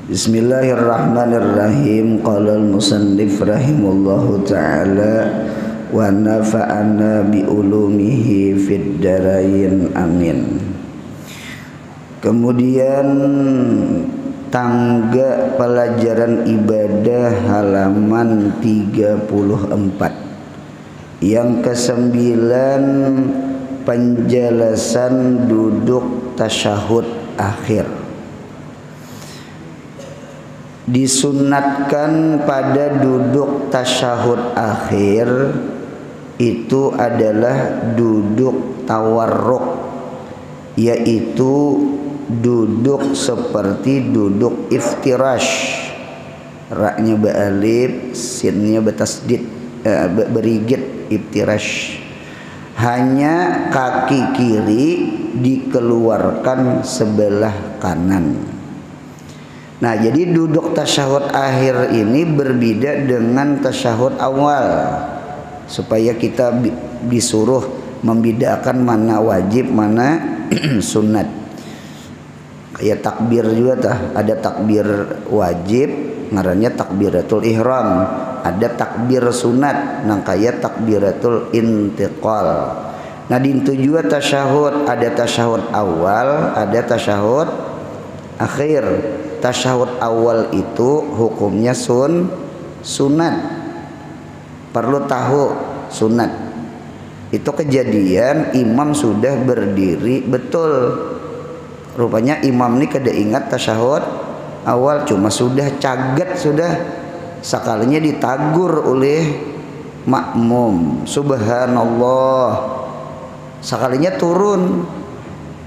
Bismillahirrahmanirrahim. Qala al-musannif rahimahullahu ta'ala wa nafa'ana bi ulumihi fid darain amin. Kemudian tangga pelajaran ibadah halaman 34. Yang kesembilan, penjelasan duduk tasyahud akhir. Disunatkan pada duduk tasyahud akhir itu adalah duduk tawarruk, yaitu duduk seperti duduk iftirash. Ra-nya ba'alif, sinnya batasdid, berigit, iftirash. Hanya kaki kiri dikeluarkan sebelah kanan. Nah, jadi duduk tasyahud akhir ini berbeda dengan tasyahud awal, supaya kita disuruh membedakan mana wajib, mana sunat. Kayak takbir juga ada takbir wajib, ngarannya takbiratul ihram, ada takbir sunat, nang kayak takbiratul intiqal. Nah, dintu juga tasyahud, ada tasyahud awal, ada tasyahud akhir. Tasyahud awal itu hukumnya sunat. Perlu tahu sunat itu kejadian imam sudah berdiri betul. Rupanya imam ini kada ingat tasyahud awal, cuma sudah caget, sudah sekalinya ditagur oleh makmum, subhanallah, sekalinya turun.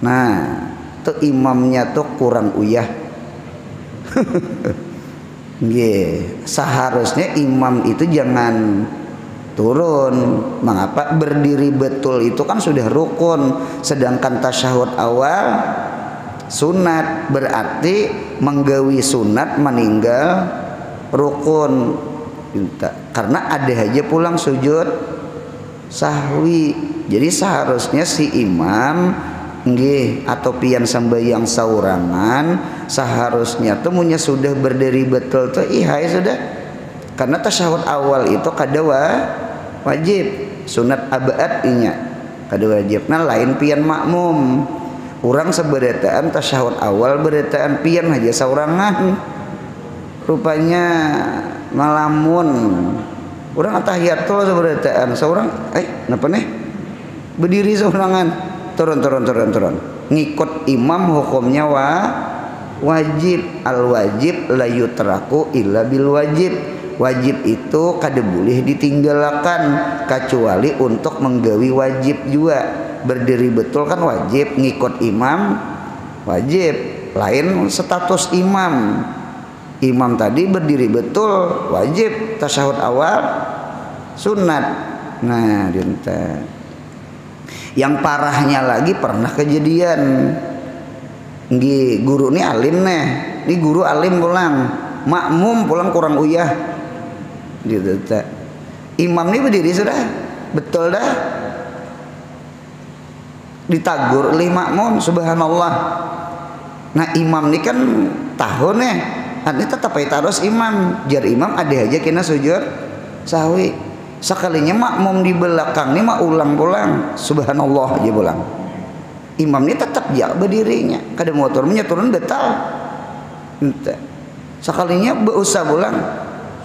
Nah, tuh imamnya tuh kurang uyah. Seharusnya imam itu jangan turun. Mengapa? Berdiri betul itu kan sudah rukun, sedangkan tasyahud awal sunat, berarti menggawi sunat meninggal rukun. Karena ada aja pulang sujud sahwi. Jadi seharusnya si imam atau pian sambayang saurangan seharusnya temunya sudah berdiri betul tuh ihai sudah. Karena tasyahud awal itu kada wajib, sunat abad inya kada wajib. Nah, lain pian makmum. Urang seberetaan tasyahud awal beretaan pian aja saurangan. Rupanya malamun. Urang atahiyatul seberetaan saurang napa nih? Berdiri saurangan. Turun. Ngikut imam hukumnya wajib. Al wajib la yutraku illa bil wajib. Wajib itu kada boleh ditinggalkan kecuali untuk menggawi wajib juga. Berdiri betul kan wajib, ngikut imam wajib. Lain status imam. Imam tadi berdiri betul wajib, tasyahud awal sunat. Nah, dinta. Yang parahnya lagi pernah kejadian guru ini alim nih, ini guru alim pulang, makmum pulang kurang uyah gitu. Imam ini berdiri sudah betul dah, ditagur oleh makmum, subhanallah. Nah, imam ini kan tahu nih, ini tetap harus imam, jar imam ada aja kena sujud sahwi. Sekalinya makmum di belakang ini mah ulang pulang, subhanallah aja pulang. Imam ini tetap ya berdirinya, kada mau turunnya turun betal. Sekalinya beusah pulang,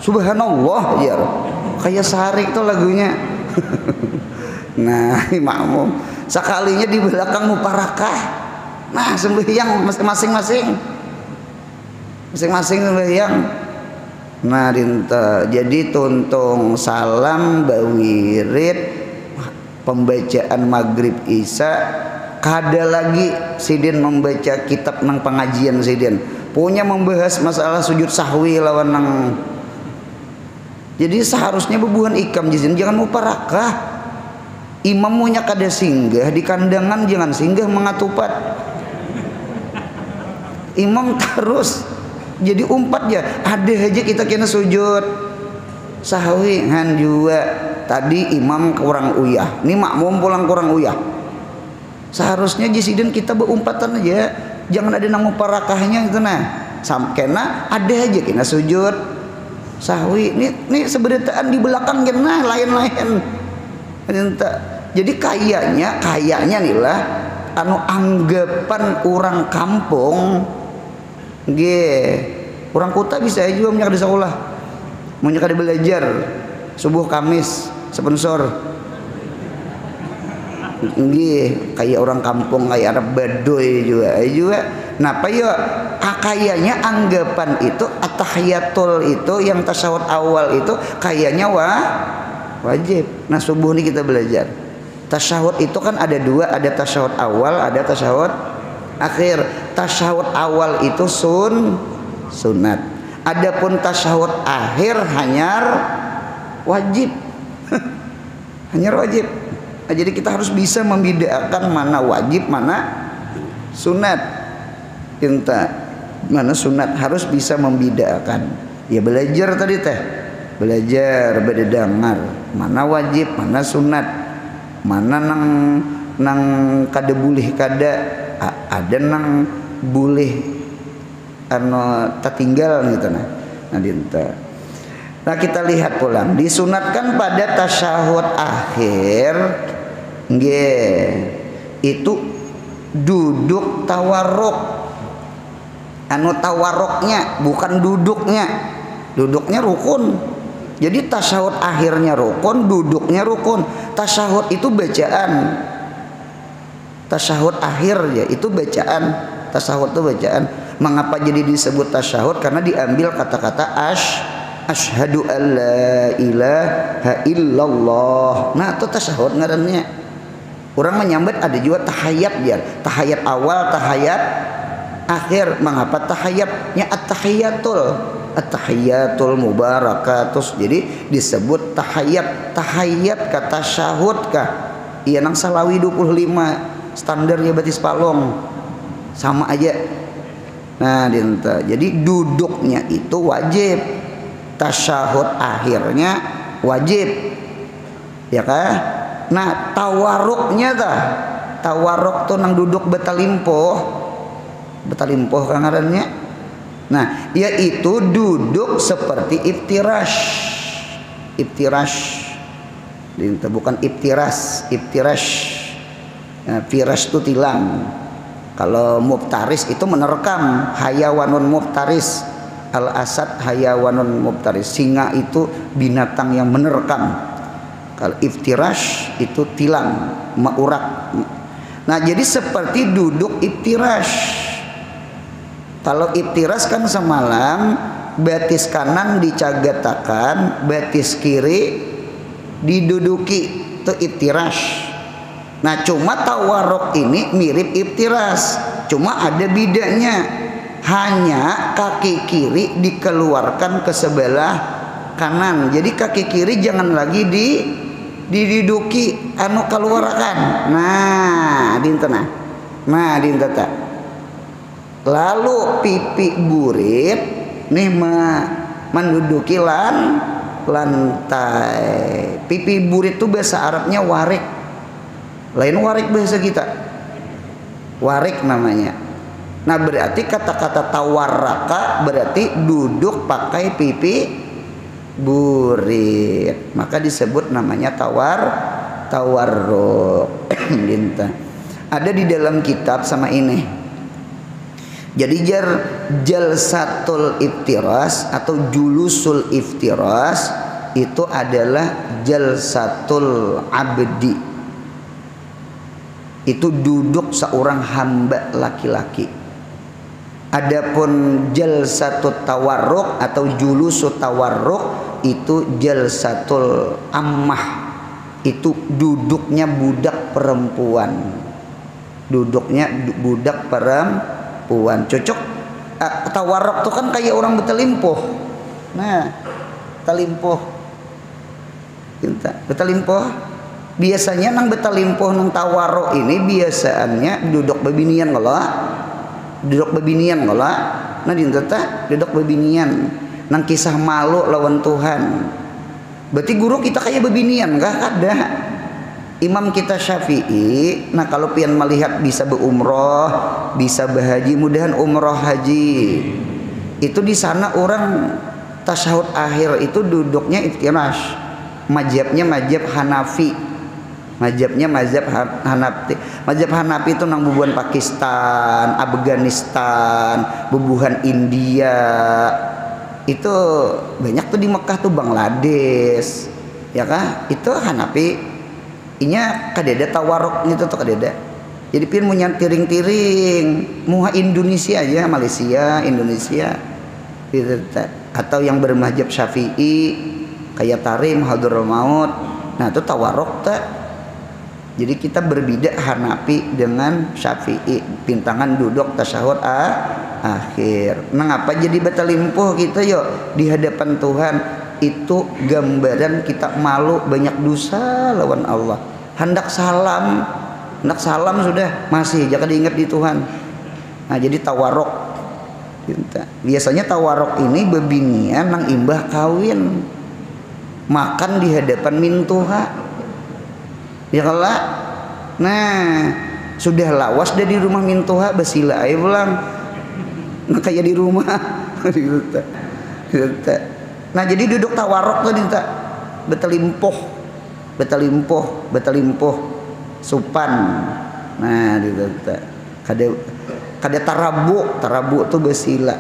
subhanallah aja. Kayak sehari itu lagunya. Nah, makmum sekalinya di belakang muparakah. Nah, sembahyang masing-masing sembahyang. Nah, rinta. Jadi tuntung salam bawirid pembacaan maghrib isya kada lagi sidin membaca kitab nang pengajian sidin punya membahas masalah sujud sahwi lawan nang. Jadi seharusnya bebuhan ikam jizin jangan muparakah. Imam punya kada singgah di kandangan, jangan singgah mengatupat. Imam terus jadi umpat ya, ada aja kita kena sujud sahwi han juga. Tadi imam kurang uyah, ini makmum pulang kurang uyah. Seharusnya jisiden kita berumpatan aja, jangan ada nang muparakahnya gitu nah. kena ada aja kena sujud sahwi. Ini seberitaan di belakang kena lain-lain. Jadi kayaknya nih lah anu anggapan orang kampung orang kota bisa juga menyak di sekolah menyak di belajar subuh Kamis sponsor kayak orang kampung kayak Arab Baduy juga. Napa ya kayaknya anggapan itu at-tahiyatul itu yang tasyahud awal itu kayaknya wajib. Nah subuh ini kita belajar tasyahud itu kan ada dua, ada tasyahud awal, ada tasyahud akhir. Tasyahud awal itu sunat. Adapun tasyahud akhir hanyar wajib. Hanyar wajib. Nah, jadi kita harus bisa membedakan mana wajib, mana sunat. Mana sunat harus bisa membedakan. Ya belajar tadi teh. Belajar berdengar mana wajib, mana sunat. Mana nang kada boleh kada ada nang boleh anu tertinggal gitu nah. Nah kita lihat pulang disunatkan pada tasyahud akhir itu duduk tawarruk. Anu tawarruknya bukan duduknya rukun. Jadi tasyahud akhirnya rukun, duduknya rukun. Tasyahud itu bacaan. Tasyahud akhir ya itu bacaan. Tasyahud itu bacaan. Mengapa jadi disebut tasyahud? Karena diambil kata-kata asyhadu an la ilaha illallah. Nah itu tasyahud ngarannya. Orang menyambat ada juga tahiyat dia. Tahiyat awal, tahiyat akhir. Mengapa tahiyatnya at-tahiyatul mubarakatus. Jadi disebut tahiyat. Tahiyat kata syahud kah? Iya nang salawi 25 standarnya batis palong sama aja. Nah jadi duduknya itu wajib, tasyahud akhirnya wajib ya kah. Nah tawarruknya tawarruk tuh nang duduk betalimpoh kan ngarannya. Nah yaitu duduk seperti iftirash bukan iftirash. Nah, firash itu tilang. Kalau muftaris itu menerkam, hayawanun muftaris. Al-asad hayawanun muftaris. Singa itu binatang yang menerkam. Kalau iftirash itu tilang, maurak. Nah, jadi seperti duduk iftirash. Kalau iftirash kan semalam batis kanan dicagatakan, batis kiri diduduki, itu iftirash. Nah cuma tawarruk ini mirip iftiras, cuma ada bedanya, hanya kaki kiri dikeluarkan ke sebelah kanan. Jadi kaki kiri jangan lagi diduduki anu keluarkan. Nah dintena. Lalu pipi burit nih menduduki lantai. Pipi burit itu bahasa Arabnya warik. Lain warik bahasa kita, warik namanya. Nah berarti kata-kata tawarraka berarti duduk pakai pipi burit, maka disebut namanya tawarruk. Ada di dalam kitab sama ini. Jadi jalsatul iftiras atau julusul iftiras itu adalah jalsatul abdi. Itu duduk seorang hamba laki-laki. Adapun jalsatut tawarruk atau julusut tawarruk itu jalsatul ammah. Itu duduknya budak perempuan. Duduknya budak perempuan. Cocok. Tawarruk itu kan kayak orang betalimpoh. Nah, talimpoh. Betalimpoh. Biasanya nang betalimpoh nang tawarruk ini biasaannya duduk bebinian kalau nah dinteta duduk bebinian nang kisah malu lawan Tuhan. Berarti guru kita kayak bebinian kah? Kada. Imam kita Syafi'i. Nah kalau pian melihat bisa berumroh, bisa berhaji, mudahan umroh haji. Itu di sana orang tasyahud akhir itu duduknya iftirash. Mazhabnya mazhab Hanafi. Mazhabnya mazhab Hanafi. Mazhab Hanafi itu nang bubuhan Pakistan, Afghanistan, bubuhan India. Itu banyak tuh di Mekah tuh, Bangladesh. Ya kah? Itu Hanafi. Inya kadeda tawaruk gitu tuh kadeda. Jadi pian punya tiring-tiring muha Indonesia aja, Malaysia, Indonesia gitu. Atau yang bermazhab Syafi'i kayak Tarim, Hadrul Maut. Nah, itu tawarruk tak. Jadi kita berbeda Hanafi dengan Syafi'i, pintangan duduk tasyahud akhir. Nah, ngapa jadi batal limpuh kita yuk di hadapan Tuhan? Itu gambaran kita malu banyak dosa lawan Allah. Hendak salam sudah masih jangan diingat di Tuhan. Nah, jadi tawarruk. Biasanya tawarruk ini bebinian nang imbah kawin, makan di hadapan mintuha. Ya kalah. Nah, sudah lawas dah di rumah mintuha basila ae pulang. Nah, kayak di rumah. Nah, jadi duduk tawarruk tadi tak betal limpuh supan. Nah, gitu tak. Kada tarabu tuh basila.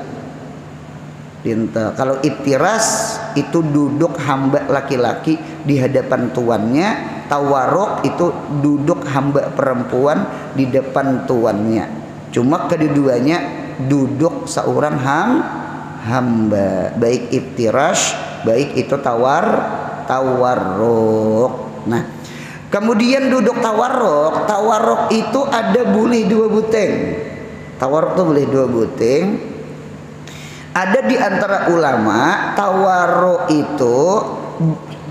Dinta. Kalau iftiras itu duduk hamba laki-laki di hadapan tuannya, tawarruk itu duduk hamba perempuan di depan tuannya. Cuma keduanya duduk seorang hamba, baik iftiras, baik itu tawarruk. Nah, kemudian duduk tawarruk itu ada boleh dua buting. Tawarruk itu boleh dua buting. Ada di antara ulama tawarruk itu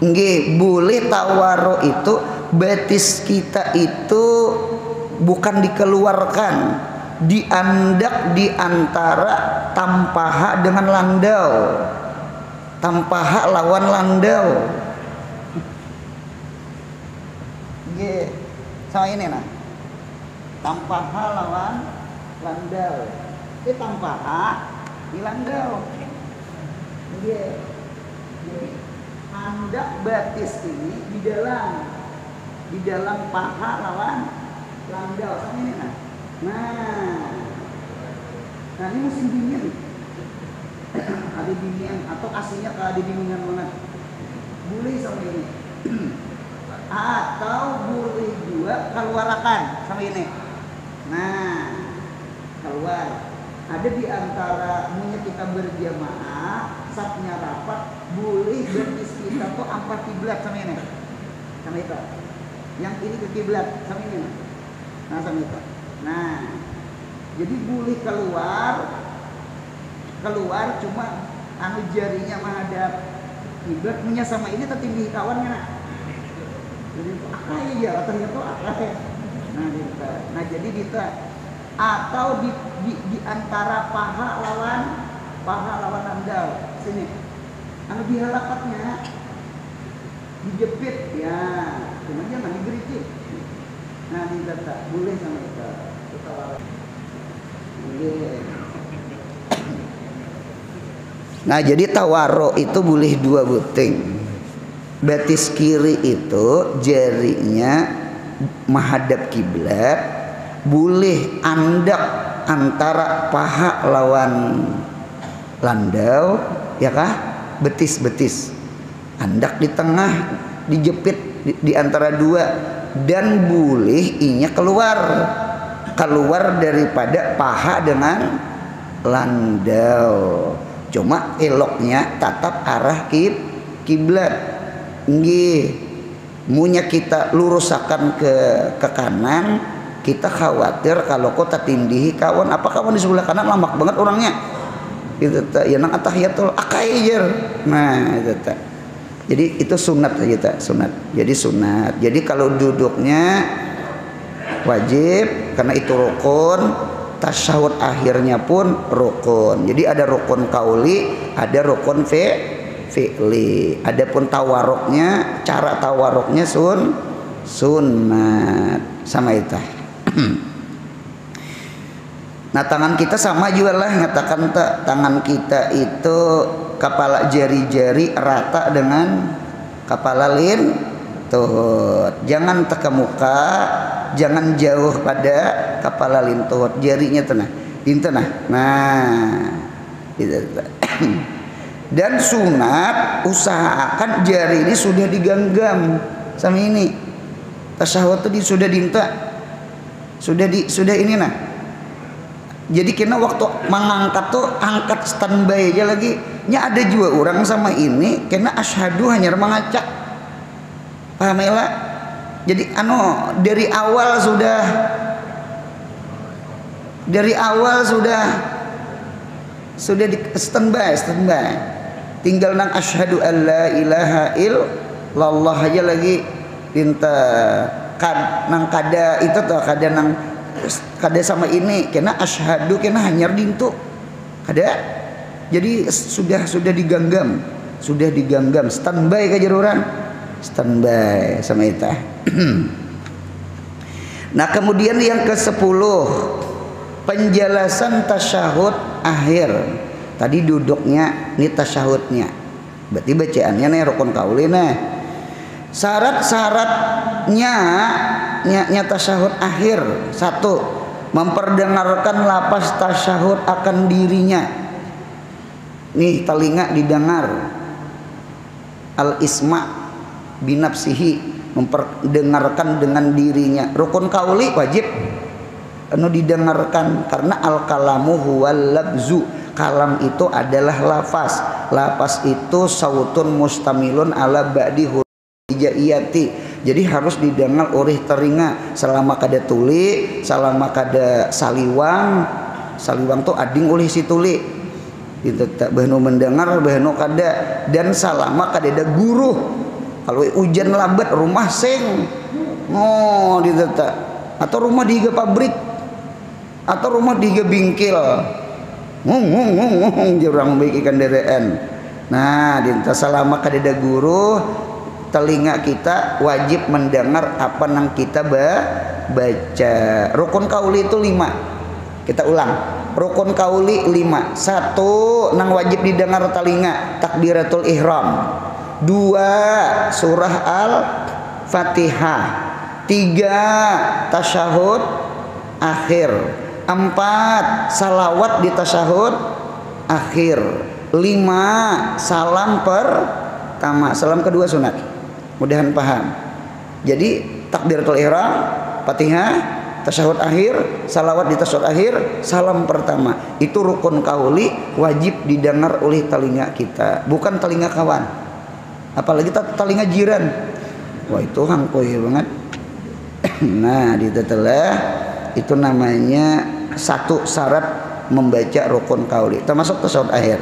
nggih boleh tawarruk itu betis kita itu bukan dikeluarkan, diandak di antara tampaha dengan landau. Tampaha lawan landau. Nggih, sama ini nah. Tampaha lawan landau. Ini tampaha di landau. Nggih. Jadi andak batis ini di dalam paha lawan landau. Sama ini nah. Nah ini musim dingin. Ada dingin atau aslinya kalau ada dinginan mana? Boleh sama ini. Atau boleh juga keluarakan sama ini. Nah, keluar. Ada di antara munya kita berjamaah, sapnya rapat, boleh betis kita tuh ampat kiblat sama ini. Sama itu. Yang ini ke kiblat sama ini. Nah, sama itu. Nah, jadi boleh keluar cuma anu jarinya menghadap kiblat, punya sama ini tertinggi kawannya. Nah. Jadi akai ya, ternyata akai. Nah, jadi kita atau di antara paha lawan landau sini. Anu dihalakatnya dijepit ya, cuma jangan digericik. Nah, tidak boleh sama itu. Nah, jadi tawarruk itu boleh dua buting. Betis kiri itu jarinya menghadap kiblat, boleh andak antara paha lawan landau, ya kah? Betis andak di tengah, dijepit di antara dua, dan boleh inya keluar daripada paha dengan landau. Cuma eloknya tatap arah kiblat. Nggih, munya kita lurusakan ke kanan, kita khawatir kalau kota tindihi kawan, apa kawan di sebelah kanan lamak banget orangnya. Itu ya nang atahiyatul akaijer. Nah, itu tak. Jadi itu sunat aja, sunat. Jadi sunat. Jadi kalau duduknya wajib karena itu rukun, tasyahud akhirnya pun rukun. Jadi ada rukun kauli, ada rukun fi'li. Adapun tawarruknya, cara tawarruknya sunat sama itu. Nah tangan kita sama juga lah, ngatakan tangan kita itu kepala jari-jari rata dengan kepala lintut. Jangan teka muka, jangan jauh pada kepala lintut. Jarinya tenah, dintenah. Nah, dan sunat usahakan jari ini sudah digenggam sama ini. Tasyahud itu sudah dinta, sudah ini nah. Jadi kena waktu mengangkat tuh angkat standby aja lagi. Nya ada juga orang sama ini kena asyhadu hanya mengacak. Paham ya? Jadi dari awal sudah di standby. Tinggal nang asyhadu alla ilaha illallah aja lagi minta nang kada itu tuh kada nang kada sama ini kena asyhadu kena hanyar dintu kada. Jadi sudah diganggam standby ka jaruran standby sama itu. Nah kemudian yang ke-10 penjelasan tasyahud akhir. Tadi duduknya ini tasyahudnya, berarti bacaannya nih rukun qauli nih. Syarat-syaratnya tasyahud akhir. 1. Memperdengarkan lapas tasyahud akan dirinya. Nih telinga didengar. Al-isma' binafsihi, memperdengarkan dengan dirinya. Rukun qauli wajib didengarkan karena al-kalamu huwal labzu. Kalam itu adalah lafaz. Lafaz itu sautun mustamilun ala ba'di hijaiyati. Jadi harus didengar oleh telinga selama kada tuli, selama kada saliwang. Saliwang tuh ading oleh si tuli. Itu tak bahnu mendengar bahnu kada, dan selama kada ada guru. Kalau hujan labat rumah seng. Oh, gitu tak. Atau rumah di pabrik. Atau rumah di bingkil. Jurang baik ikan dereen. Nah, dinta selama kada ada guru, telinga kita wajib mendengar apa yang kita baca. Rukun qauli itu 5. Kita ulang. Rukun qauli 5. 1 nang wajib didengar telinga, takbiratul ihram. 2 surah al-Fatihah. 3 tasyahud akhir. 4 salawat di tasyahud akhir. 5 salam pertama. Salam kedua sunat. Mudahan paham. Jadi takbiratul ihram, Fatihah, tasyahud akhir, salawat di tasyahud akhir, salam pertama. Itu rukun qauli wajib didengar oleh telinga kita, bukan telinga kawan. Apalagi telinga jiran. Wah itu hangkoy banget. Nah, ditetelah itu namanya 1 syarat membaca rukun qauli, termasuk tasyahud akhir.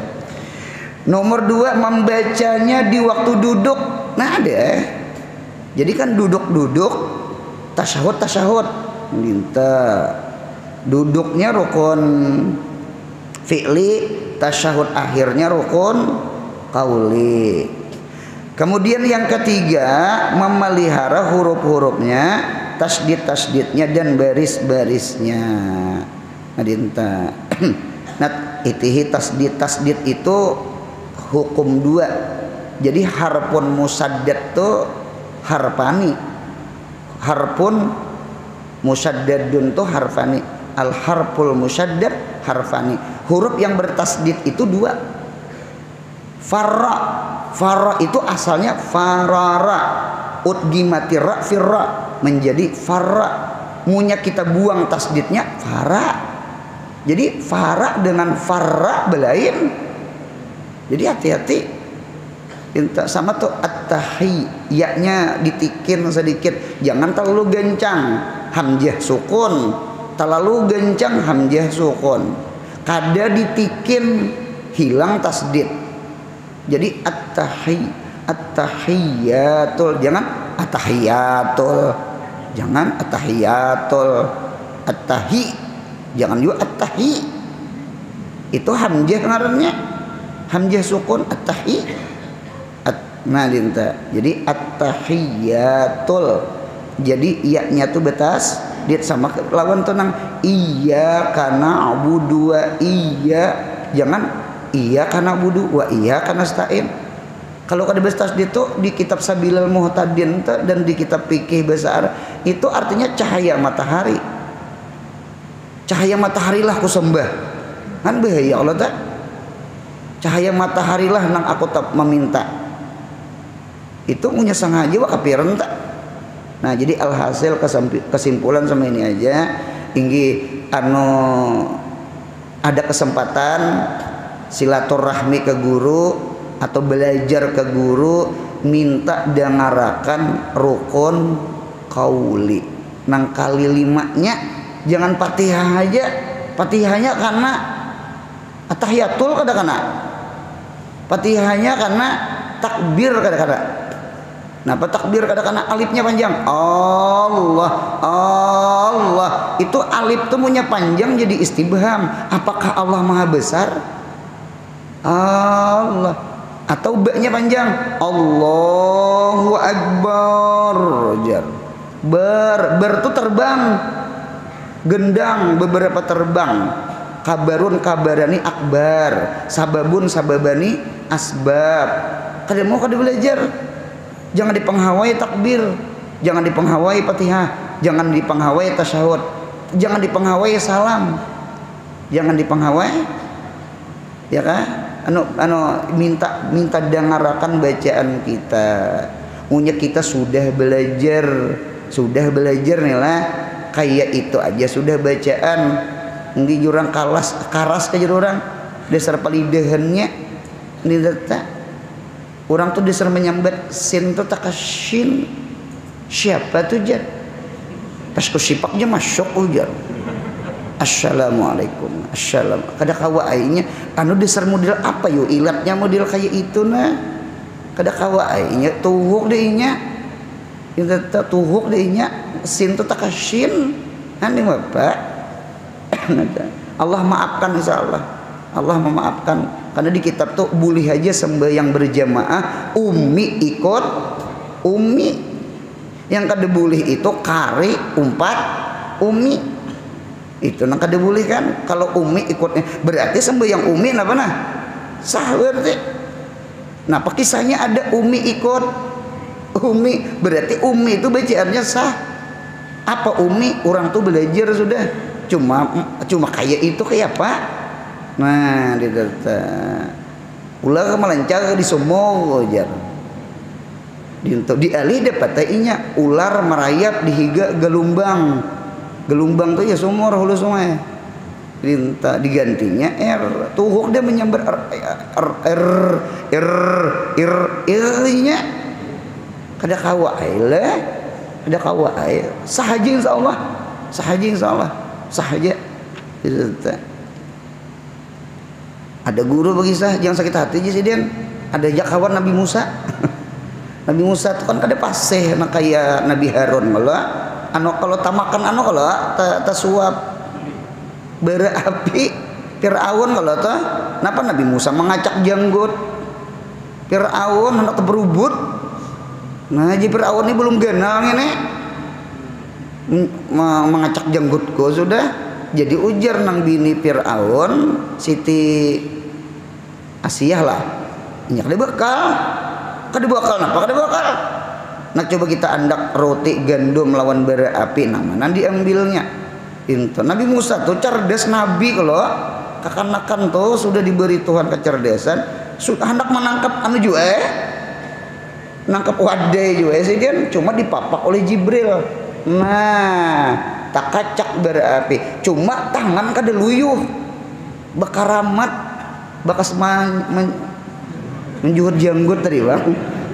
Nomor 2 membacanya di waktu duduk. Nah ada. Jadi kan duduk tasyahud minta duduknya rukun fi'li, tasyahud akhirnya rukun qauli. Kemudian yang ketiga memelihara huruf-hurufnya, tasdid-tasdidnya dan baris-barisnya. Adinta. Nah, itihi tasdid itu hukum 2. Jadi harpun musaddad tuh harfani. Harpun musaddadun tuh harfani. Al harful musaddad harfani. Huruf yang bertasdid itu 2. Farra itu asalnya farara. Udgimati ra firra menjadi farra. Munya kita buang tasdidnya farra. Jadi farra dengan farra belain. Jadi hati-hati. Sama tuh at-tahiyyahnya ditikin sedikit. Jangan terlalu gencang hamzah sukun. Terlalu gencang hamzah sukun. Kada ditikin hilang tasdid. Jadi at-tahiyyatul, jangan at-tahiyyatul. Jangan at-tahiyyatul. At-tahi, jangan juga at-tahi. Itu hamzah ngarannya. Hamzah sukun at-tahi. Nah, dinta. Jadi at-tahiyyatul. Jadi iya-nya tuh tasdid sama lawan tenang iya karena abudu wa iya, jangan iya karena abudu wa iya karena stain. Kalau kada tasdid itu di kitab Sabilal Muhtadin dan di kitab fikih bahasa Arab itu artinya cahaya matahari. Cahaya matahari lah ku sembah. Kan bahaya Allah tak? Cahaya matahari lah nang aku tak meminta. Itu punya sengaja wa kapiran tak? Nah jadi alhasil kesimpulan sama ini aja, inggi ada kesempatan silaturahmi ke guru atau belajar ke guru, minta dengarakan rukun kauli nang kali 5-nya, jangan Fatihah aja. Fatihahnya karena atahiyatul kadang-kadang, Fatihahnya karena takbir kadang-kadang. Nah, takbir kadang-kadang alifnya panjang. Allah, Allah. Itu alif tuh punya panjang jadi istibham. Apakah Allah Maha Besar? Allah. Atau ba-nya panjang. Allahu Akbar. Ber tuh terbang. Gendang beberapa terbang. Kabarun kabarani akbar. Sababun sababani asbab. Kada mau kada belajar. Jangan dipenghawai takbir, jangan dipenghawai Fatihah, jangan dipenghawai tasyahud, jangan dipenghawai salam, jangan dipenghawai, ya kan? Minta dengarakan bacaan kita. Punya kita sudah belajar nih lah, kayak itu aja sudah bacaan. Nggih jurang karas ke jurang, dasar palidehannya ini data. Orang tuh disuruh menyambat sin tuh takashin. Siapa tuh jar? Pas kusipaknya masuk ujar. Assalamualaikum. Assalam. Kada kawa ainya dasar model apa yo ilatnya model kayak itu nah. Kada kawa ainya tuhuk deh nya. Itu tuhuk deh nya sin tuh takashin. Ane Bapak. Allah maafkan insyaallah. Allah memaafkan. Karena di kitab tuh boleh aja sembahyang berjamaah umi ikut umi. Yang kada boleh itu kari umpat umi. Itu nang kada boleh kan. Kalau umi ikutnya berarti sembahyang umi apa nah? Sah berarti. Nah, kisahnya ada umi ikut umi, berarti umi itu bacaannya sah. Apa umi? Orang tuh belajar sudah. Cuma kayak itu kayak apa? Nah, di data ulah melancar di semua jar. Di alih dapat inya ular merayap di higa gelombang. Gelombang tuh ya sumur hulu sungai. Dinta digantinya tuhuk dia menyambar nya kada kawa aile, kada kawa aile. Sahaja insyaallah. Sahaja. Dinta ada guru bagi saya jangan sakit hati aja sih Den. Ada jakawan Nabi Musa. Nabi Musa itu kan kada paseh nah kayak Nabi Harun malah kalau tamakan kalau suap berapi Firaun kalau tuh kenapa Nabi Musa mengacak janggut Firaun hendak berubut. Nah jadi Firaun ini belum kenal ini mengacak janggutku sudah. Jadi ujar nang bini Fir'aun Siti Asiyah lah. Nyak dia bakal. Kada bakal napa? Kada bakal. Nah coba kita andak roti gandum lawan bara api nah mana diambilnya. Itu Nabi Musa tuh cerdas nabi kalau kakanakan tuh sudah diberi Tuhan kecerdasan, sudah hendak menangkap nangkap wadai juga sih kan cuma dipapak oleh Jibril. Nah, tak kacak berapi. Cuma tangan kada luyuh. Bakaramat bakas menjuhut janggut tadi bang.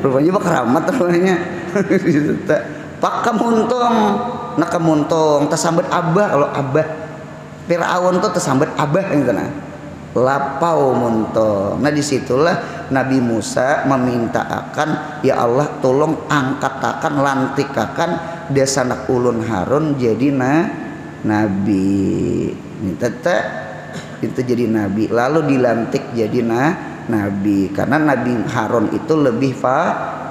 Rupanya bakaramat rupanya. Pak kamuntong, nak kamuntong tersambat abah kalau abah. Firaun tuh tersambat abah gitu nah. Lapau muntong. Nah disitulah Nabi Musa meminta akan ya Allah tolong angkatakan lantikakan dasanak ulun Harun jadi nabi. Minta itu jadi nabi lalu dilantik jadi nabi karena Nabi Harun itu lebih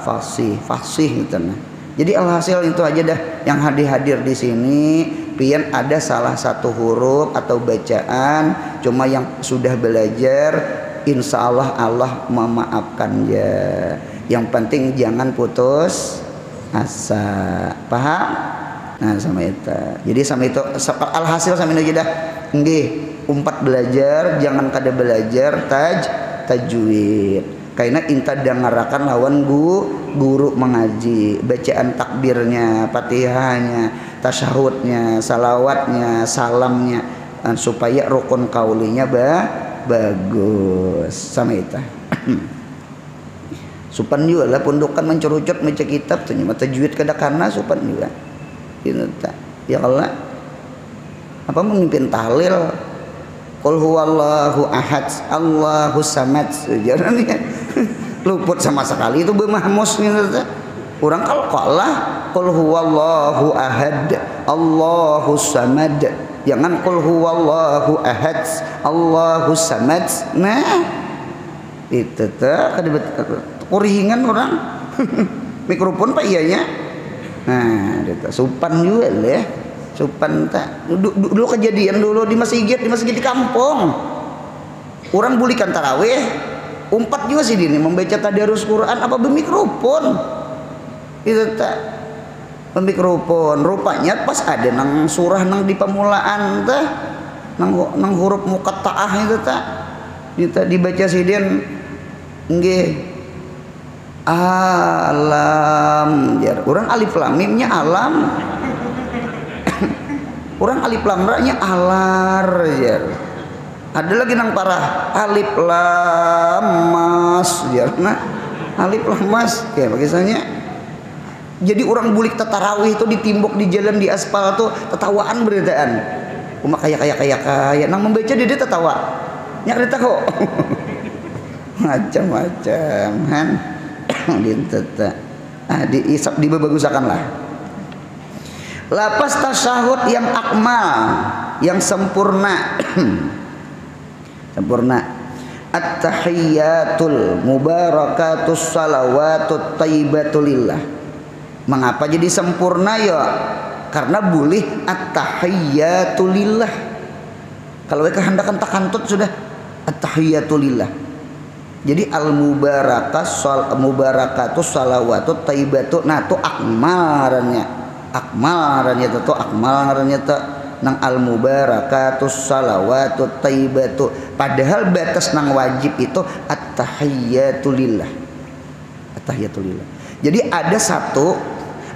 fasih gitu nah. Jadi alhasil itu aja dah yang hadir di sini, pian ada salah satu huruf atau bacaan, cuma yang sudah belajar, insya Allah Allah memaafkan ya. Yang penting jangan putus asa, paham? Nah sama itu. Jadi sama itu alhasil sama itu aja dah. Nggih, umpat belajar, jangan kada belajar tajwid. Karena inta dengarakan lawan guru mengaji, bacaan takbirnya, fatihahnya, tasyahudnya, salawatnya, salamnya, supaya rukun kaulinya bagus. Sama itu. Supan juga lah pundukan mencurucut baca kitab tuh nyama tajwid kadakana supan juga. Gitu tak. Ya Allah. Apa memimpin tahlil? Qul huwallahu ahad, Allahu samad. Jangan ya. Luput sama sekali itu bemahmus gitu. Orang kalau kalah qul huwallahu ahad, Allahu samad. Jangan qul huwallahu ahad, Allahu samad. Nah, itu tuh kurihingan orang. Mikrofon pak iyanya. Nah, itu supan juga ya. Supan tak dulu kejadian dulu di masjid di kampung orang bulikan tarawih umpat juga sih ini membaca tadarus Quran apa bermikrofon itu tak bermikrofon rupanya pas ada nang surah nang di pemulaan tah nang huruf muqatta'ah itu tak dibaca sidin nggih alam jar orang alif lam mimnya alam orang alif lam ra-nya alar ya. Ada lagi nang parah alif lam mas ya. Nah, alif lam mas kayak biasanya. Jadi orang bulik tarawih itu ditimbuk di jalan di aspal tuh tetawaan beritaan. Cuma kayak nang membaca dia tetawa. Nyak dia tahu. Macam-macam kan. Dinteta. Diisap dibagusakan lah. Lapas tasyahud yang akmal, yang sempurna. Sempurna. At-tahiyyatul mubarakatus salawatut thayyibatulillah. Mengapa jadi sempurna ya? Karena boleh at-tahiyyatulillah. Kalau kehendakan takantut sudah at-tahiyyatulillah. Jadi al-mubarakatus salawatut thayyibatu. Nah, itu akmalannya. Akmal ngarannya tak nang al mubarakatus salawatut thayyibatu padahal batas nang wajib itu at-tahiyyatulillah. At-tahiyyatulillah. Jadi ada 1,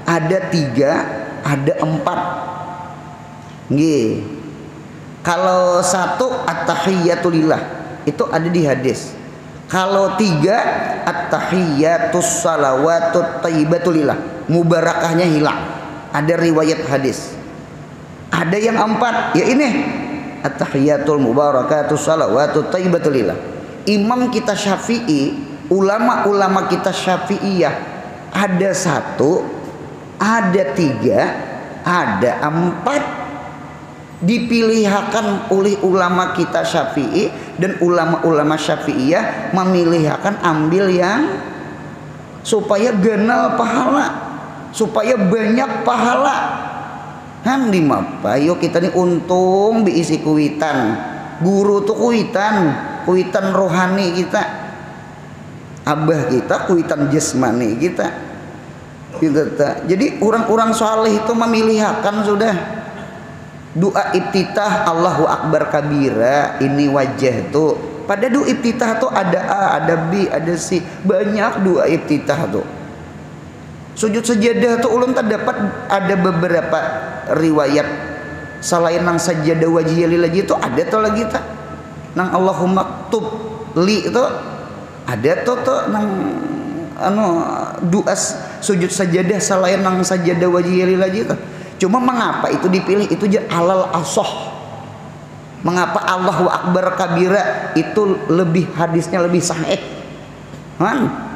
ada 3, ada 4. Nggih. Kalau 1 at-tahiyyatulillah itu ada di hadis. Kalau 3 at-tahiyyatus salawatut thayyibatulillah mubarakahnya hilang. Ada riwayat hadis. Ada yang 4, ya ini at-tahiyyatul mubarakatus salawatut thayyibatulillah. Imam kita Syafi'i, ulama-ulama kita Syafi'iyah ada 1, ada 3, ada 4 dipilihkan oleh ulama kita Syafi'i dan ulama-ulama Syafi'iyah memilihkan ambil yang supaya ganal pahala. Supaya banyak pahala. Han di mapa yo kita nih untung diisi kuitan. Guru tuh kuitan rohani kita. Abah kita kuitan jasmani kita. Gitu ta. Jadi orang-orang saleh itu memilihkan sudah doa iftitah Allahu akbar kabira, ini wajah tuh. Pada doa iftitah tuh ada A, ada B, ada C. Banyak doa iftitah tuh. Sujud sajadah tuh ulun terdapat ada beberapa riwayat selain nang sajadah wajhiyah lillahi itu ada tuh lagi tak nang Allahumma tub li itu ada tuh nang doa sujud sajadah selain nang sajadah wajhiyah lillahi itu. Cuma mengapa itu dipilih itu alal asoh, mengapa Allahu akbar kabira itu lebih hadisnya lebih sahih kan?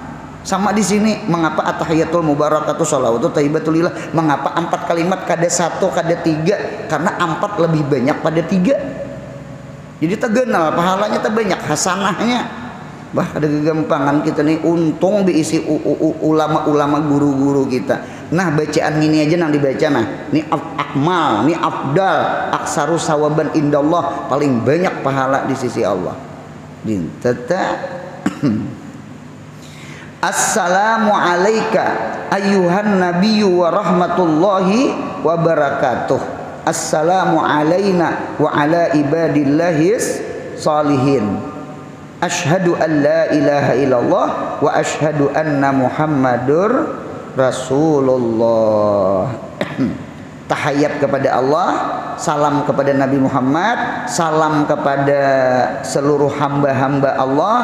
Sama di sini mengapa at-tahiyyatul mubarakatus salawatut thayyibatulillah, mengapa 4 kalimat kada 1 kada 3? Karena 4 lebih banyak pada 3. Jadi tergenal pahalanya terbanyak hasanahnya. Bah ada kegampangan kita nih untung diisi ulama-ulama guru-guru kita. Nah bacaan ini aja nang dibaca nah. Ini akmal, ini afdal, aksaru sawaban indallah, paling banyak pahala di sisi Allah. Dinteta Assalamu alayka ayyuhan nabiyyu wa rahmatullahi wa barakatuh. Assalamu alayna wa ala ibadillahis salihin. Asyhadu an la ilaha illallah wa asyhadu anna Muhammadur Rasulullah. Tahiyat kepada Allah, salam kepada Nabi Muhammad, salam kepada seluruh hamba-hamba Allah,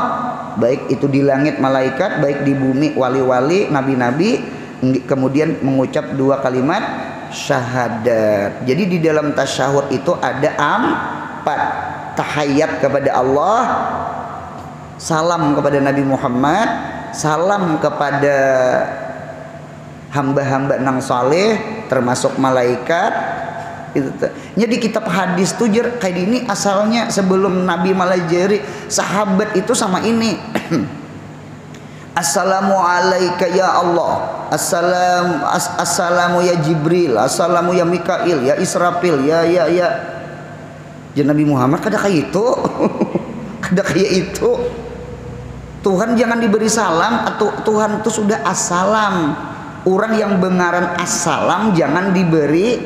baik itu di langit malaikat, baik di bumi wali-wali, nabi-nabi, kemudian mengucap dua kalimat syahadat. Jadi di dalam tasyahud itu ada 4. Tahiyat kepada Allah, salam kepada Nabi Muhammad, salam kepada hamba-hamba nang saleh termasuk malaikat. Jadi kitab hadis tuh kayak ini asalnya sebelum Nabi malajari sahabat itu sama ini. Assalamu alayka ya Allah, assalamu ya Jibril, assalamu ya Mikail, ya Israfil, ya jadi Nabi Muhammad kada kayak itu. Kada kayak itu. Tuhan jangan diberi salam, atau Tuhan itu sudah assalam. Orang yang bengaran assalam jangan diberi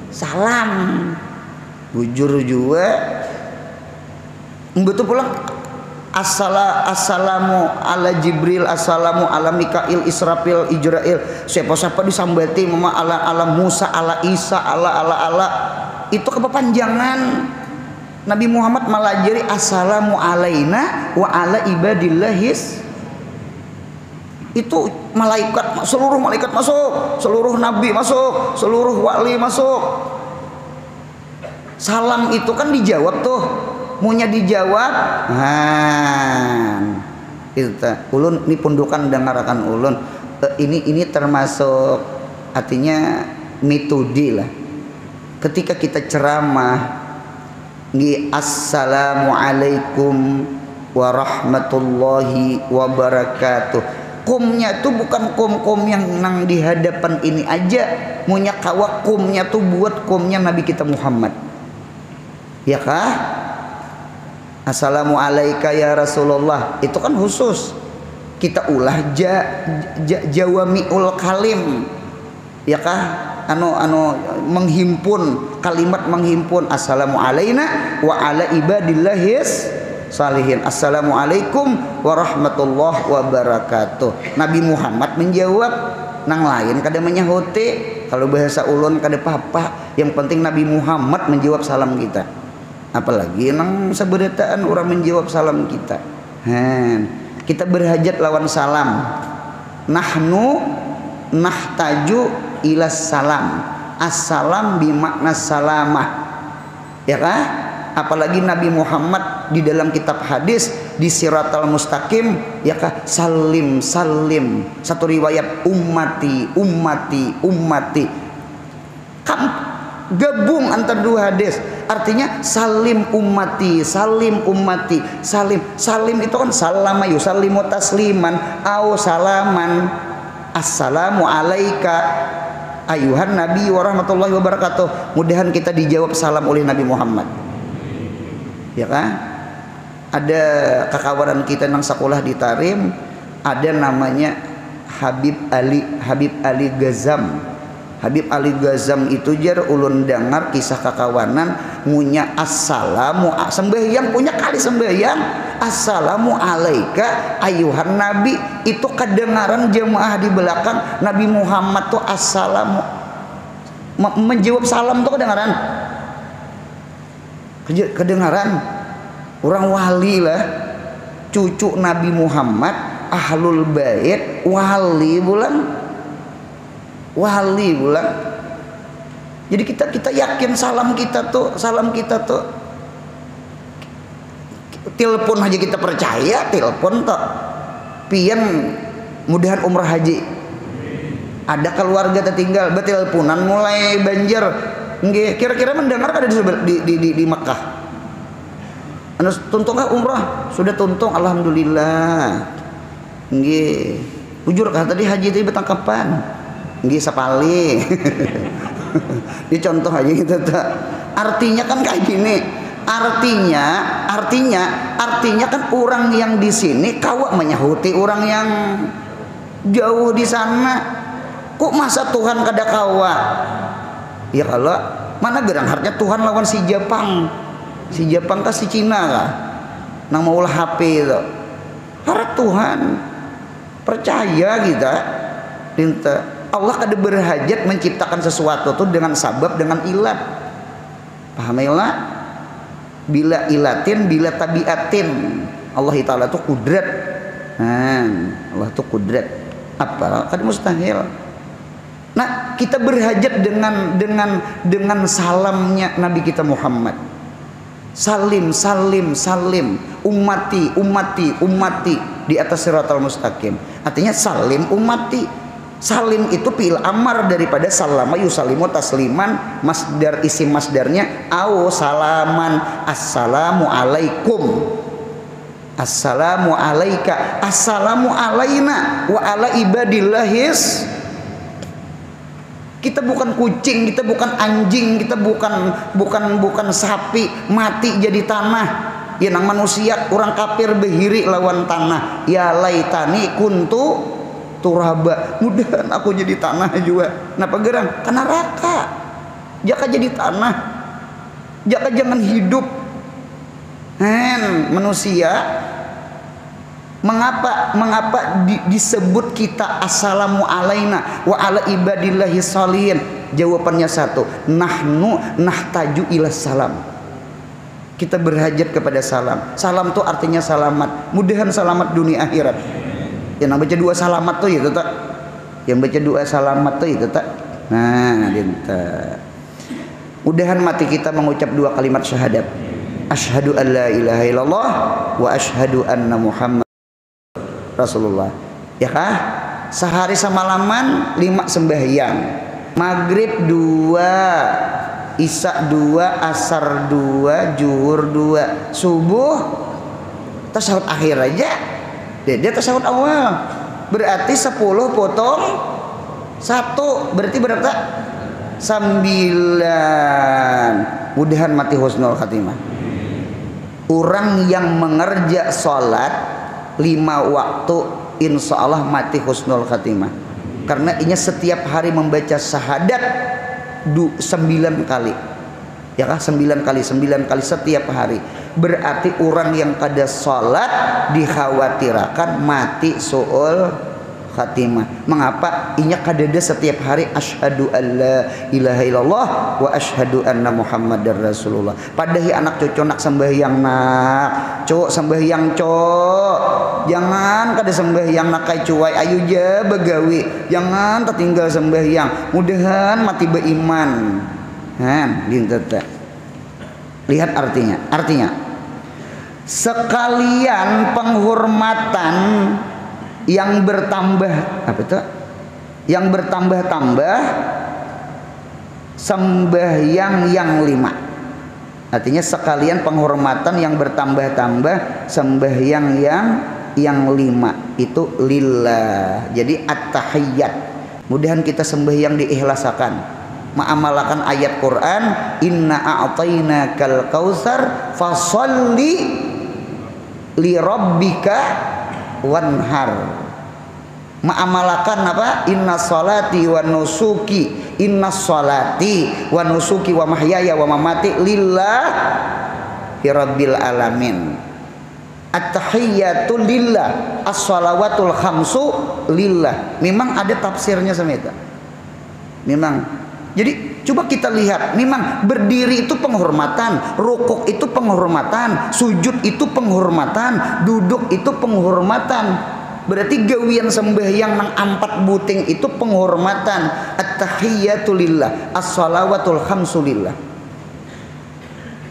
salam. Bujur juga betul pulang assalamu ala Jibril, assalamu ala Mikail, Israfil, Ijrail, siapa-siapa disambati mama ala Musa, ala Isa, ala itu kepanjangan. Nabi Muhammad malajari assalamu alaina wa ala ibadillahis. Itu malaikat, seluruh malaikat masuk, seluruh nabi masuk, seluruh wali masuk. Salam itu kan dijawab tuh, maunya dijawab. Itu ulun ini pundukan dengarkan ulun. Ini termasuk artinya metode lah. Ketika kita ceramah, assalamualaikum warahmatullahi wabarakatuh. Kumnya tuh bukan kum yang nang di hadapan ini aja, munya kawa kumnya tuh buat kumnya Nabi kita Muhammad, ya kah? Assalamu alayka ya Rasulullah itu kan khusus kita ulah jawamiul kalim, ya kah? Anu menghimpun kalimat, menghimpun assalamu alayna wa ala ibadillahis salihin. Assalamualaikum warahmatullahi wabarakatuh. Nabi Muhammad menjawab, nang lain kada menyahuti. Kalau bahasa ulun kada apa-apa, yang penting Nabi Muhammad menjawab salam kita. Apalagi nang sabarataan orang menjawab salam kita. Kita berhajat lawan salam. Nahnu nahtaju ila salam. Assalam bimakna salamah, ya kah? Apalagi Nabi Muhammad di dalam kitab hadis di Siratal Mustaqim, ya kah, salim satu riwayat ummati gabung antara dua hadis, artinya salim ummati, salim itu kan salama yusallimu tasliman au salaman. Assalamu alayka ayuhan nabi warahmatullahi wabarakatuh. Mudahan kita dijawab salam oleh Nabi Muhammad, ya kan? Ada kakawaran kita nang sekolah di Tarim, ada namanya Habib Ali Gazam. Habib Ali Gazam itu jar ulun dengar kisah kakawanan ngunya assalamu sembahyang, punya kali sembahyang assalamu alaika ayuhan nabi, itu kedengaran jemaah di belakang Nabi Muhammad tuh assalamu menjawab salam tuh kedengaran orang wali lah, cucu Nabi Muhammad, ahlul bait, wali bulan. Jadi kita yakin salam kita tuh telepon aja kita percaya, telepon tuh pian mudahan umrah haji. Ada keluarga tertinggal beteleponan mulai banjir. Nggih, kira-kira mendengar ada di Mekah. Anu tuntungkah umrah? Sudah tuntung, alhamdulillah. Nggih. Bujur kah tadi haji tadi betang kapan? nggih sapali. Ini contoh aja gitu tuh. Artinya kan kayak gini. Artinya kan orang yang di sini kawa menyahuti orang yang jauh di sana. Kok masa Tuhan kada kawa? Ya kalau mana gerang harusnya Tuhan lawan si Jepang. Si Jepang kah si Cina kah? Nang maulah HP itu. Harap Tuhan percaya kita. Allah kada berhajat menciptakan sesuatu tuh dengan sabab, dengan ilat. Paham ya lah? Bila ilatin, bila tabiatin. Allah Ta'ala tuh kudrat. Allah tuh kudrat. Apa? Kada mustahil. Nah, kita berhajat dengan salamnya Nabi kita Muhammad. Salim, salim, salim. Ummati di atas siratal mustaqim. Artinya salim ummati. Salim itu fi'il amar daripada salama yusalimu tasliman, masdar isim masdarnya au salaman, assalamu alaikum, assalamu alaika, assalamu alaina wa ala ibadillahis. Kita bukan kucing, kita bukan anjing, kita bukan sapi mati jadi tanah. Ya nang manusia orang kafir behiri lawan tanah. Ya laitani kuntu turaba, mudahan aku jadi tanah juga. Kenapa gerang? Karena neraka. Jaka jadi tanah, jaka jangan hidup. Manusia, mengapa disebut kita assalamu alaina wa ala ibadillahi sholihin? Jawabannya satu, nahnu nahtaju ila salam. Kita berhajat kepada salam. Salam itu artinya selamat. Mudahan selamat dunia akhirat. Yang baca dua salamat tuh itu tak. Yang baca dua salamat tuh itu tak. Nah, dinta. Mudahan mati kita mengucap dua kalimat syahadat. Asyhadu an la ilaha illallah wa asyhadu anna Muhammad Rasulullah. Ya kah? Sehari semalaman 5 sembahyang. Maghrib 2, Isya 2, Asar 2, Zuhur 2, Subuh tasyahud akhir aja. Dia tasyahud awal. Berarti 10 potong 1. Berarti berapa? 9. Mudahan mati husnul khatimah. Orang yang mengerja sholat 5 waktu insya Allah mati husnul khatimah. Karena ini setiap hari membaca syahadat 9 kali. Ya kah? 9 kali setiap hari. Berarti orang yang kada sholat dikhawatirkan mati su'ul khatimah. Mengapa? Inya kadada setiap hari asyhadu alla ilaha illallah wa asyhadu anna muhammadar rasulullah. Padahi anak cucu nak sembahyang nak. Cuk sembahyang cuk. Jangan kada sembahyang nak kai cuai ayu je begawi. Jangan tertinggal sembahyang. Mudahan mati beriman. Lihat artinya sekalian penghormatan yang bertambah, apa itu? Yang bertambah-tambah sembahyang yang 5. Artinya sekalian penghormatan yang bertambah-tambah sembahyang yang 5 itu lillah. Jadi at-tahiyyat. Mudahan kita sembahyang diikhlasakan. Mengamalkan ayat Quran, inna a'tainakal kautsar fasholli li rabbika wanhar. Mengamalkan apa? Inna sholati wa nusuki, inna sholati wa nusuki wa mahyaya wa mamati lillahi rabbil alamin. At-tahiyyatu lillah, as-shalawatul khamsu lillah. Memang ada tafsirnya semeta. Memang. Jadi coba kita lihat, memang berdiri itu penghormatan, rukuk itu penghormatan, sujud itu penghormatan, duduk itu penghormatan. Berarti gawian sembahyang nang 4 buting itu penghormatan. At-tahiyyatu lillah, as-shalawatul khamsu lillah.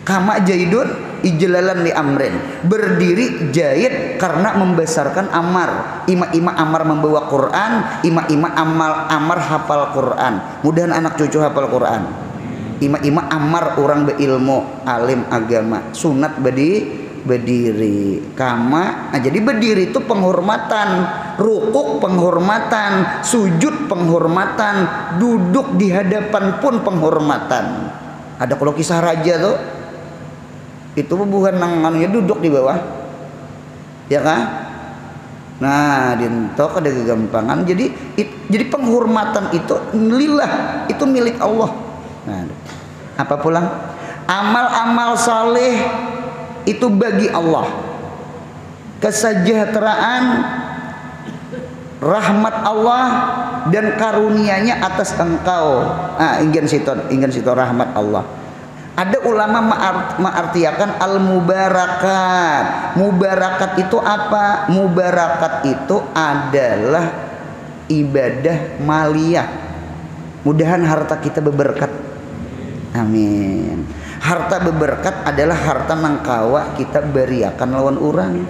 Kama jaidun ijlalan li amrin. Berdiri jahit karena membesarkan amar. Ima-ima amar membawa Quran, ima-ima amar hafal Quran. Mudahan anak cucu hafal Quran. Ima-ima amar orang berilmu, alim agama. Sunat berdiri. Kama, jadi berdiri itu penghormatan. rukuk penghormatan, sujud penghormatan, duduk di hadapan pun penghormatan. Ada kalau kisah raja tuh, itu bukan nangannya duduk di bawah, ya kan? Nah, dintok ada kegampangan. Jadi penghormatan itu lillah, itu milik Allah. Nah, apa pulang? Amal-amal saleh itu bagi Allah. Kesejahteraan, rahmat Allah dan karunia-Nya atas engkau. Ingin situ rahmat Allah. Ada ulama mengartikan al-mubarakat. Mubarakat itu apa? Mubarakat itu adalah ibadah maliyah. Mudahan harta kita berberkat. Amin. Harta berberkat adalah harta nangkawa kita beriakan lawan orang.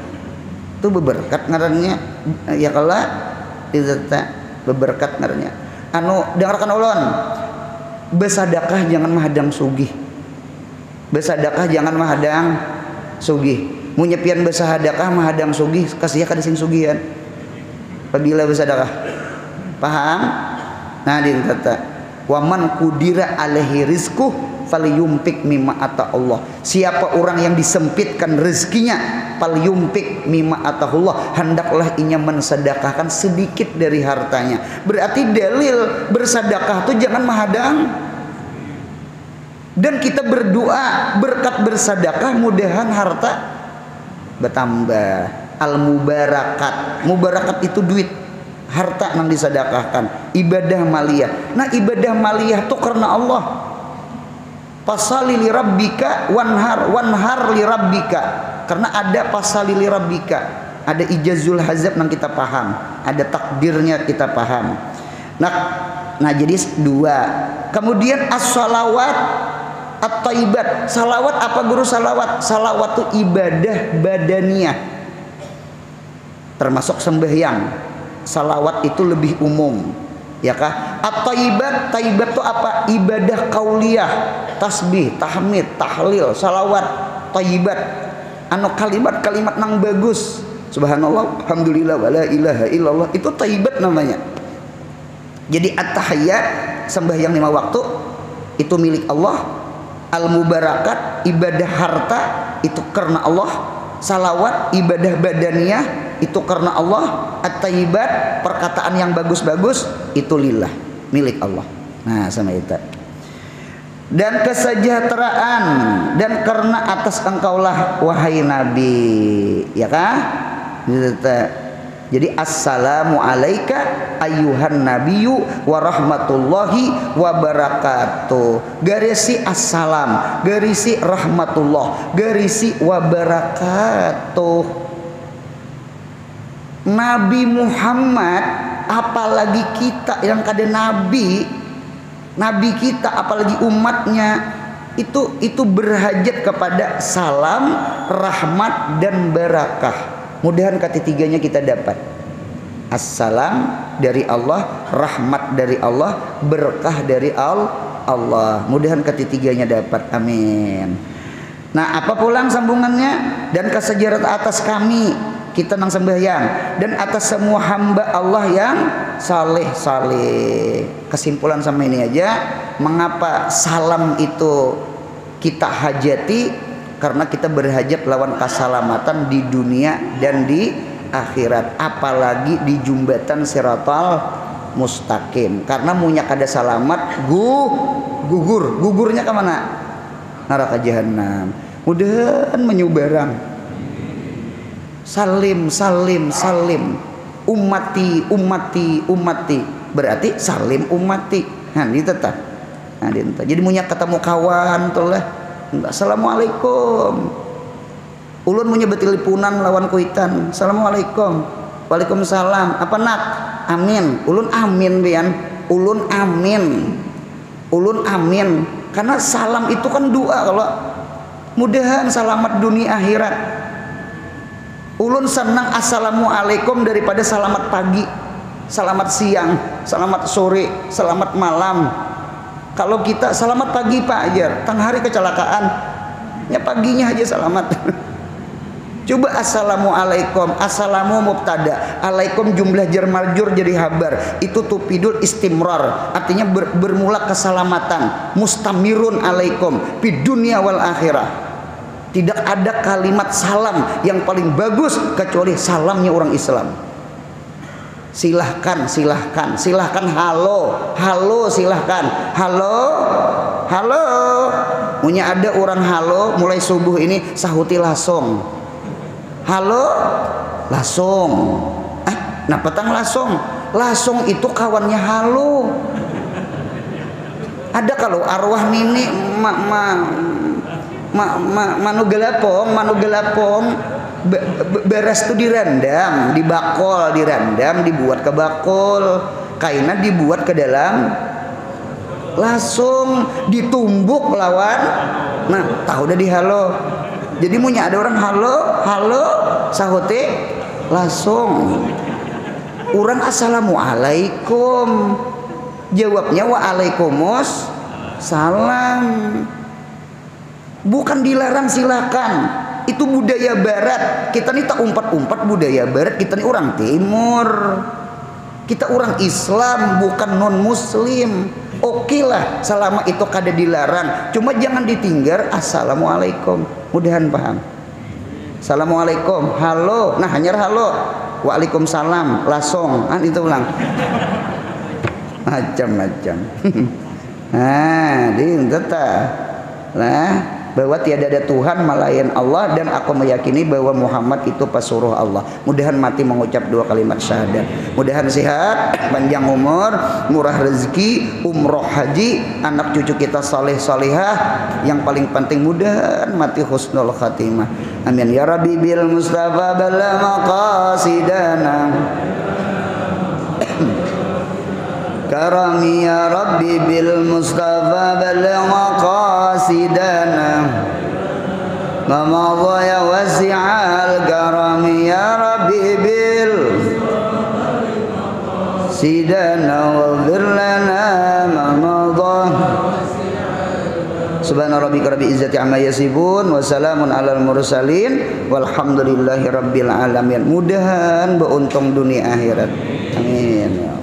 Itu berberkat ngarannya. Ya kalau tidak berberkat ngarannya. Dengarkan ulun. Bersedekah jangan mahadang sugih. Bersedekah jangan mahadang sugih. Munyepian bersedekah mahadang sugih, kasih ka sing sugihan. Apabila bersedekah. Paham? Nah, dikata, "Wa man qudira alaihi rizquh falyumpik mimma ata Allah." Siapa orang yang disempitkan rezekinya, falyumpik mimma ata Allah, hendaklah inya mensedekahkan sedikit dari hartanya. Berarti dalil bersedekah itu jangan mahadang. Dan kita berdoa berkat bersedekah mudahan harta bertambah. Al-mubarakat. Mubarakat itu duit, harta yang disedekahkan, ibadah maliyah. Nah, ibadah maliyah itu karena Allah. Pasali li rabbika wanhar li rabbika. Karena ada pasali li rabbika, ada ijazul hazab yang kita paham, ada takdirnya kita paham. Nah jadi dua. Kemudian as-salawat at-thayyibat. Salawat apa guru salawat? Salawat itu ibadah badaniyah, termasuk sembahyang. Salawat itu lebih umum, ya kah? At-thayyibat, thayyibat itu apa? Ibadah qauliyah, tasbih, tahmid, tahlil, salawat, thayyibat. Kalimat nang bagus. Subhanallah, alhamdulillah, wala ilaha illallah, itu thayyibat namanya. Jadi at-tahiyyat, sembahyang 5 waktu itu milik Allah. Al-mubarakat, ibadah harta itu karena Allah. Salawat, ibadah badaniyah itu karena Allah. At-thayyibat, perkataan yang bagus-bagus itu lillah, milik Allah. Nah, sama itu. Dan kesejahteraan dan karena atas engkaulah wahai Nabi, ya kah? Jadi assalamu alayka ayyuhan nabiyyu wa rahmatullahi wa barakatuh. Garisi assalam, garisi rahmatullah, garisi wa barakatuh. Nabi Muhammad, apalagi kita yang kada nabi kita, apalagi umatnya, itu berhajat kepada salam, rahmat dan barakah. Mudahan ketiganya kita dapat. Assalam dari Allah, rahmat dari Allah, berkah dari Allah. Mudahan ketiganya dapat. Amin. Nah, apa pulang sambungannya? Dan kesejahteraan atas kami, kita nang sembahyang, dan atas semua hamba Allah yang saleh. Kesimpulan sama ini aja. Mengapa salam itu kita hajati? Karena kita berhajat lawan keselamatan di dunia dan di akhirat, apalagi di jumbatan siratal mustaqim. Karena munyak ada salamat gugurnya ke mana? Neraka jahanam. Mudahan menyubarang. Salim. Ummati. Berarti salim ummati. Nah, ini tetap. Jadi munyak ketemu kawan tuh lah. Assalamualaikum. Ulun punya betilipunan lawan kuitan. Assalamualaikum. Waalaikumsalam. Apa nak? Amin. Ulun amin bian. Ulun amin. Karena salam itu kan doa. Kalau mudahan selamat dunia akhirat. Ulun senang assalamualaikum daripada selamat pagi, selamat siang, selamat sore, selamat malam. Kalau kita selamat pagi Pak aja, tang hari kecelakaan, ya paginya aja selamat. Coba assalamualaikum, assalamu mubtada, alaikum jumlah jar marjur jadi habar. Itu tufidul istimrar, artinya bermula keselamatan. Mustamirun alaikum fid dunya wal akhirah. Tidak ada kalimat salam yang paling bagus kecuali salamnya orang Islam. Silahkan, silahkan, silahkan, halo, halo, silahkan, halo, halo. Punya ada orang halo mulai subuh ini sahuti langsung, halo, langsung. Nah petang langsung, langsung itu kawannya halo. Ada kalau arwah nini manu gelapong beres tuh direndam, dibakol, direndam, dibuat ke bakol, kainnya dibuat ke dalam, langsung ditumbuk lawan. Nah tahu udah di halo. Jadi punya ada orang halo, halo, sahote langsung. Orang assalamualaikum, jawabnya waalaikumsalam. Bukan dilarang, silakan. Itu budaya barat. Kita nih tak umpat-umpat budaya barat. Kita nih orang timur. Kita orang Islam, bukan non muslim. Oke lah selama itu kada dilarang. Cuma jangan ditinggal assalamualaikum. Mudahan paham. Assalamualaikum, halo. Nah hanya halo. Waalaikumsalam, langsung. Itu ulang. Macam-macam. Nah, tetap. Nah, bahwa tiada ada Tuhan melayan Allah, dan aku meyakini bahwa Muhammad itu pesuruh Allah. Mudahan mati mengucap 2 kalimat syahadat. Mudahan sehat, panjang umur, murah rezeki, umroh haji, anak cucu kita saleh salihah. Yang paling penting mudahan mati husnul khatimah. Amin ya Rabbi bil Mustafa bala maqasidana. Karami ya Rabbi bil Mustafa balagh maqasidana. Mamadha ya wasi'al karami ya Rabbi bil sidana waghfir lana mamadha. Subhana rabbika rabbil izzati amma yasifun wa salamun alal mursalin walhamdulillahi rabbil alamin. Mudahan beruntung dunia akhirat. Amin.